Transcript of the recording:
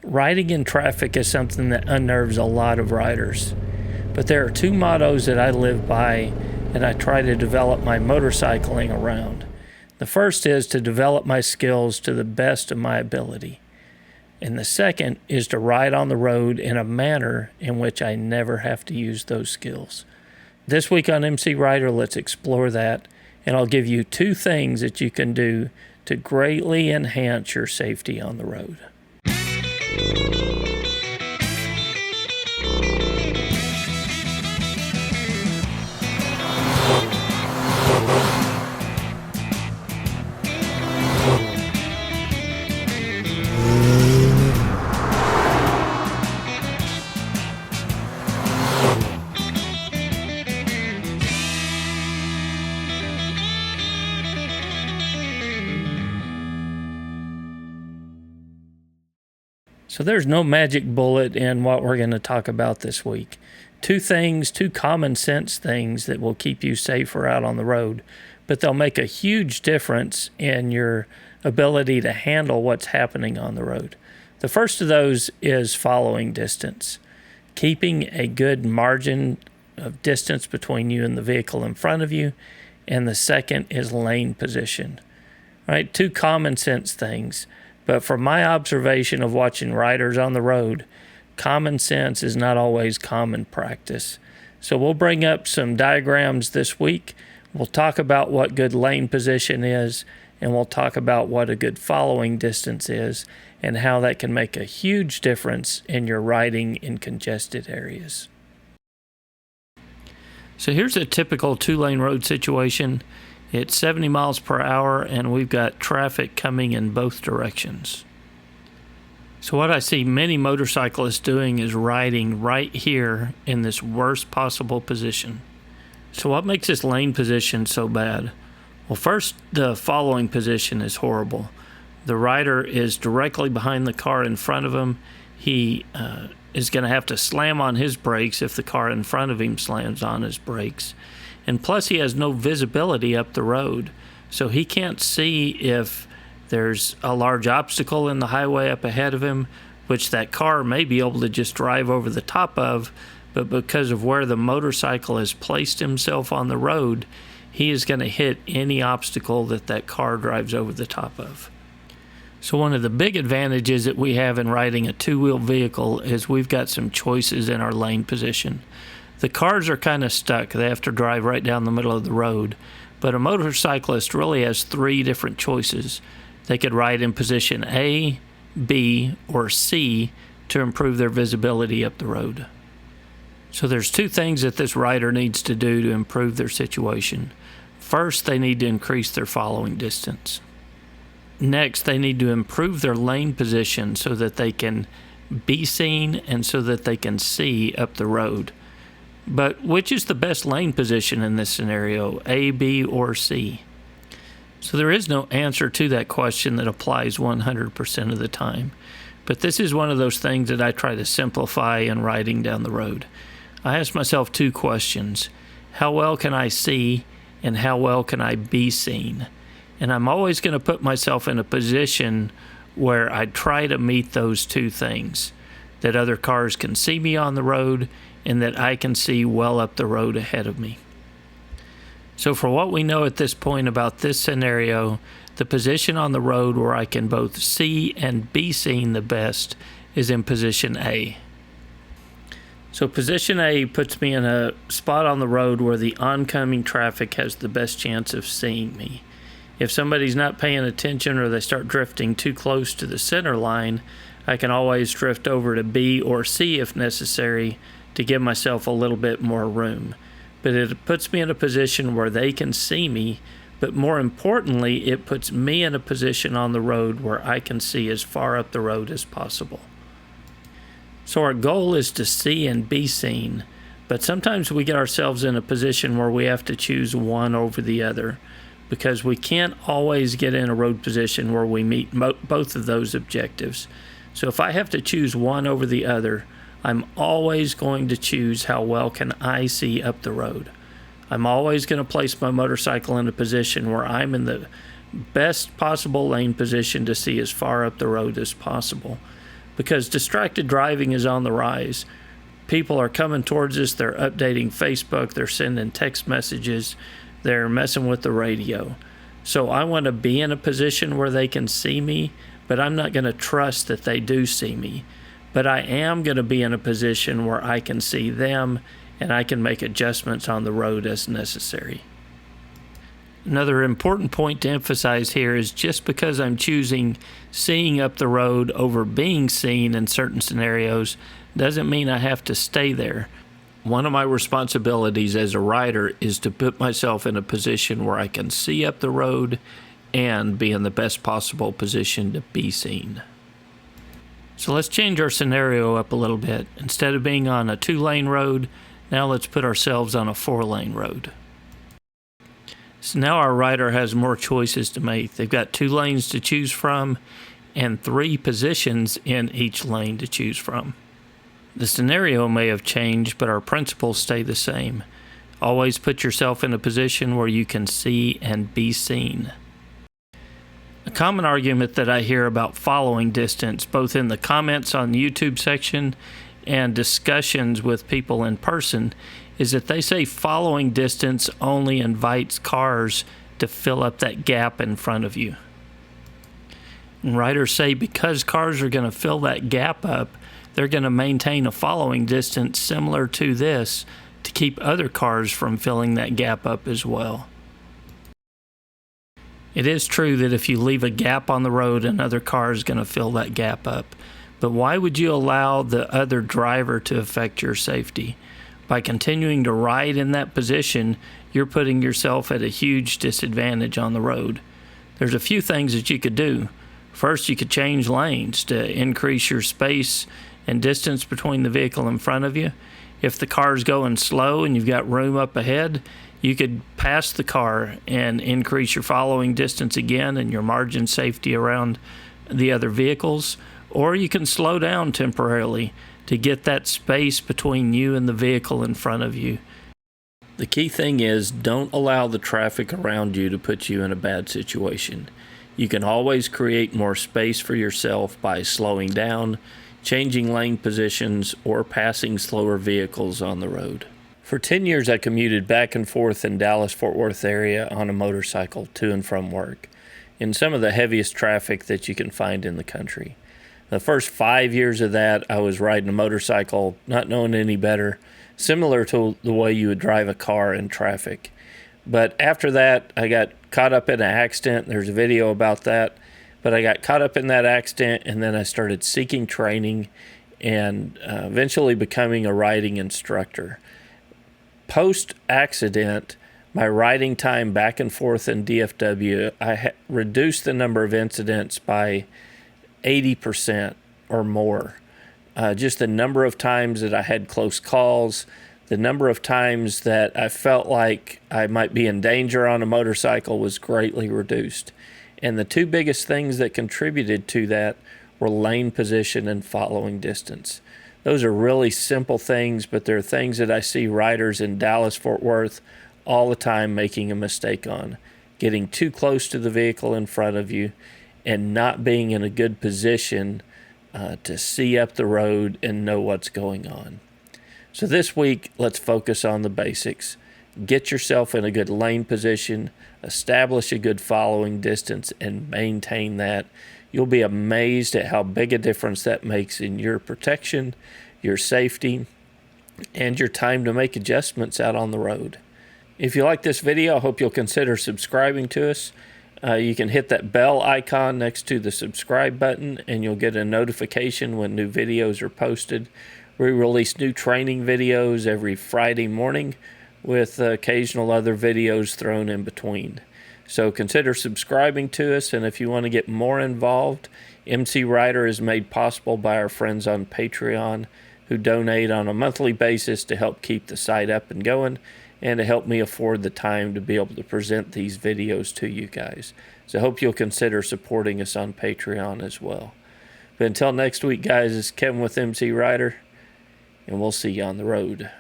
Riding in traffic is something that unnerves a lot of riders. But there are two mottos that I live by and I try to develop my motorcycling around. The first is to develop my skills to the best of my ability. And the second is to ride on the road in a manner in which I never have to use those skills. This week on MCrider, let's explore that, and I'll give you 2 things that you can do to greatly enhance your safety on the road. So there's no magic bullet in what we're going to talk about this week. 2 common sense things that will keep you safer out on the road, but they'll make a huge difference in your ability to handle what's happening on the road. The first of those is following distance. Keeping a good margin of distance between you and the vehicle in front of you. And the second is lane position. Right? 2 common sense things. But from my observation of watching riders on the road, common sense is not always common practice. So we'll bring up some diagrams this week. We'll talk about what good lane position is, and we'll talk about what a good following distance is, and how that can make a huge difference in your riding in congested areas. So here's a typical 2-lane road situation. It's 70 miles per hour, and we've got traffic coming in both directions. So what I see many motorcyclists doing is riding right here in this worst possible position. So what makes this lane position so bad? Well, first, the following position is horrible. The rider is directly behind the car in front of him. He is going to have to slam on his brakes if the car in front of him slams on his brakes. And plus, he has no visibility up the road, so he can't see if there's a large obstacle in the highway up ahead of him, which that car may be able to just drive over the top of, but because of where the motorcycle has placed himself on the road, he is going to hit any obstacle that car drives over the top of. So one of the big advantages that we have in riding a 2-wheel vehicle is we've got some choices in our lane position. The cars are kind of stuck. They have to drive right down the middle of the road. But a motorcyclist really has 3 different choices. They could ride in position A, B, or C to improve their visibility up the road. So there's 2 things that this rider needs to do to improve their situation. First, they need to increase their following distance. Next, they need to improve their lane position so that they can be seen and so that they can see up the road. But which is the best lane position in this scenario, A, B, or C? So there is no answer to that question that applies 100% of the time. But this is one of those things that I try to simplify in riding down the road. I ask myself 2 questions. How well can I see, and how well can I be seen? And I'm always going to put myself in a position where I try to meet those 2 things. That other cars can see me on the road, and that I can see well up the road ahead of me. So for what we know at this point about this scenario, the position on the road where I can both see and be seen the best is in position A. So position A puts me in a spot on the road where the oncoming traffic has the best chance of seeing me. If somebody's not paying attention or they start drifting too close to the center line, I can always drift over to B or C if necessary to give myself a little bit more room. But it puts me in a position where they can see me, but more importantly, it puts me in a position on the road where I can see as far up the road as possible. So our goal is to see and be seen, but sometimes we get ourselves in a position where we have to choose one over the other, because we can't always get in a road position where we meet both of those objectives. So if I have to choose one over the other, I'm always going to choose how well can I see up the road. I'm always going to place my motorcycle in a position where I'm in the best possible lane position to see as far up the road as possible. because distracted driving is on the rise. People are coming towards us, they're updating Facebook, they're sending text messages, they're messing with the radio. So I want to be in a position where they can see me, but I'm not going to trust that they do see me. But I am going to be in a position where I can see them and I can make adjustments on the road as necessary. Another important point to emphasize here is just because I'm choosing seeing up the road over being seen in certain scenarios doesn't mean I have to stay there. One of my responsibilities as a rider is to put myself in a position where I can see up the road and be in the best possible position to be seen. So let's change our scenario up a little bit. Instead of being on a 2-lane road, now let's put ourselves on a 4-lane road. So now our rider has more choices to make. They've got 2 lanes to choose from and 3 positions in each lane to choose from. The scenario may have changed, but our principles stay the same. Always put yourself in a position where you can see and be seen. A common argument that I hear about following distance, both in the comments on the YouTube section and discussions with people in person, is that they say following distance only invites cars to fill up that gap in front of you. And riders say because cars are going to fill that gap up, they're going to maintain a following distance similar to this to keep other cars from filling that gap up as well. It is true that if you leave a gap on the road, another car is going to fill that gap up. But why would you allow the other driver to affect your safety? By continuing to ride in that position, you're putting yourself at a huge disadvantage on the road. There's a few things that you could do. First, you could change lanes to increase your space and distance between the vehicle in front of you. If the car's going slow and you've got room up ahead, you could pass the car and increase your following distance again and your margin safety around the other vehicles. Or you can slow down temporarily to get that space between you and the vehicle in front of you. The key thing is don't allow the traffic around you to put you in a bad situation. You can always create more space for yourself by slowing down, changing lane positions, or passing slower vehicles on the road. For 10 years, I commuted back and forth in Dallas-Fort Worth area on a motorcycle to and from work, in some of the heaviest traffic that you can find in the country. The first 5 years of that, I was riding a motorcycle, not knowing any better, similar to the way you would drive a car in traffic. But after that, I got caught up in an accident. There's a video about that. But I got caught up in that accident, and then I started seeking training and eventually becoming a riding instructor. Post-accident, my riding time back and forth in DFW, I reduced the number of incidents by 80% or more. Just the number of times that I had close calls, the number of times that I felt like I might be in danger on a motorcycle was greatly reduced. And the 2 biggest things that contributed to that were lane position and following distance. Those are really simple things, but they're things that I see riders in Dallas-Fort Worth all the time making a mistake on. Getting too close to the vehicle in front of you and not being in a good position to see up the road and know what's going on. So this week, let's focus on the basics. Get yourself in a good lane position, establish a good following distance, and maintain that. You'll be amazed at how big a difference that makes in your protection, your safety, and your time to make adjustments out on the road. If you like this video, I hope you'll consider subscribing to us. You can hit that bell icon next to the subscribe button, and you'll get a notification when new videos are posted. We release new training videos every Friday morning with occasional other videos thrown in between. So consider subscribing to us, and if you want to get more involved, MCrider is made possible by our friends on Patreon who donate on a monthly basis to help keep the site up and going and to help me afford the time to be able to present these videos to you guys. So I hope you'll consider supporting us on Patreon as well. But until next week, guys, it's Kevin with MCrider, and we'll see you on the road.